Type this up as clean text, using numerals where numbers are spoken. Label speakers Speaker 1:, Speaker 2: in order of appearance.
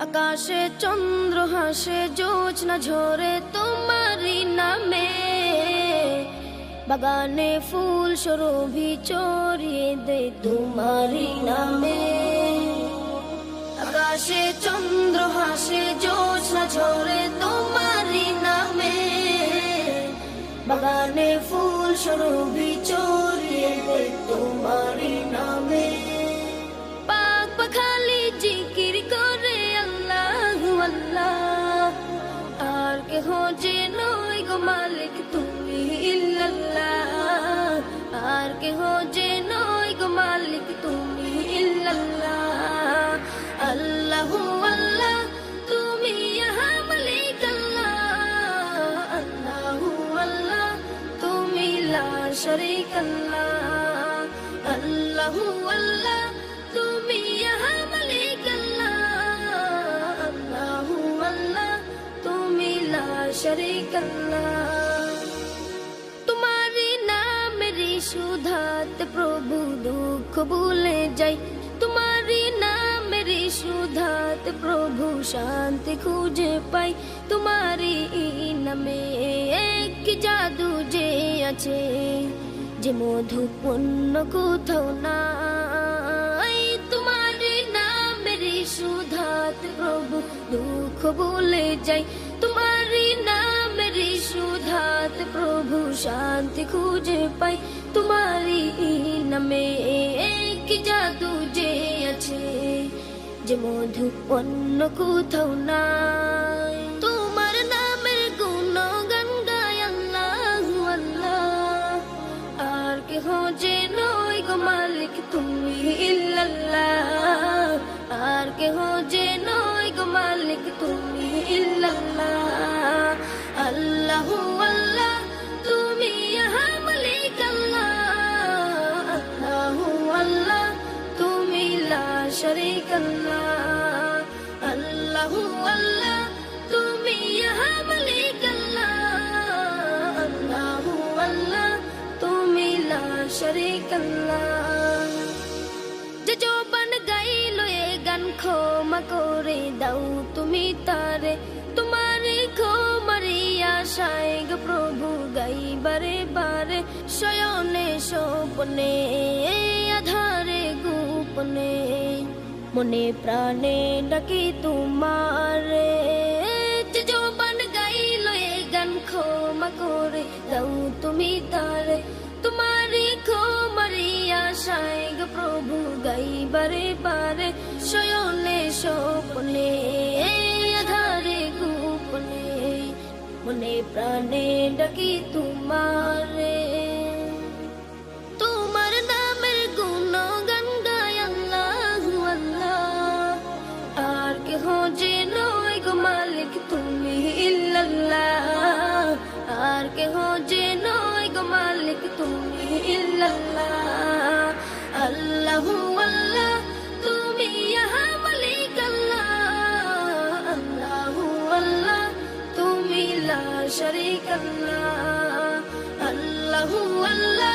Speaker 1: আকাশে চন্দ্র হাসে, জোছনা ঝরে তোমারই নামে, বাগানে ফুল সুরভি ছড়িয়ে দে তোমারই নামে। আকাশে চন্দ্র হাসে, জোছনা ঝরে তোমারই নামে, বাগানে ফুল সুরভি ছড়িয়ে দে তোমারই নামে। পাক পাখালি জিকির করে আল্লাহু আল্লাহ, আর কেহ যে নয় গো মালিক তুমি ইল্লাল্লাহ, আর কেহ যে নয় গো মালিক তুমি ইল্লাল্লাহ। আল্লাহু আল্লাহ তুমি ইহা মালিক আল্লাহ, আল্লাহু আল্লাহ তুমি লা শারীক আল্লাহ, আল্লাহু আল্লাহ তুমি ইহা মালিক আল্লাহ, আল্লাহু আল্লাহ তুমি লা শারীক আল্লাহ। তোমারি নামেরই সুধাতে প্রভু দুঃখ ভুলে যাই, তোমারি নামেরই সুধাতে প্রভু শান্তি খুঁজে পাই। তোমারি নামে এক জাদু যে আছে, যে মধুপূর্ণ কোথাও নাই। তোমারি নামেরই সুধাতে প্রভু দুঃখ ভুলে যাই, তোমারি নামেরই সুধাতে প্রভু শান্তি খুঁজে পাই। তোমারি নামে এক জাদু যে আছে, যে মধুপূর্ণ কোথাও নাই। তোমার নামের গুণগান গায় আল্লাহু আল্লাহ, আর কেহ যে নয় গো মালিক তুমি ইল্লাল্লাহ, আর কেহ যে নয় গো মালিক তুমি ইল্লাল্লাহ। আল্লাহু আল্লাহ তুমি ইহা মালিক আল্লাহ, আল্লাহু আল্লাহ তুমি লা শারীক আল্লাহ, আল্লাহু আল্লাহ তুমি ইহা মালিক আল্লাহ, আল্লাহু আল্লাহ তুমি লা শারীক আল্লাহ। যে জবান গাইলো এ গান ক্ষমা করে দাও তুমি তারে, তোমারে ক্ষমারি আশায় গো প্রভু গাই বারে বারে। শয়নে স্বপ্নে আধারে গোপনে, মনে প্রাণে ডাকি তোমারে। যে জবান গাইলো এ গান ক্ষমা করে দাও তুমি তারে, তোমারি ক্ষমারি আশায় গো প্রভু গাই বারে বারে। শয়নে স্বপ্নে আধারে গোপনে, মনে প্রাণে ডাকি তোমারে। তোমার নামের গুণগান গায় আল্লাহু আল্লাহ, আর কেহ যে নয় গো মালিক তুমি ইল্লাল্লাহ, আর কেহ যে নয় গো মালিক তুমি ইল্লাল্লাহ। আল্লাহু আল্লাহ তুমি ইহা মালিক আল্লাহ, আল্লাহু আল্লাহ তুমি লা শারীক আল্লাহ, আল্লাহু আল্লাহ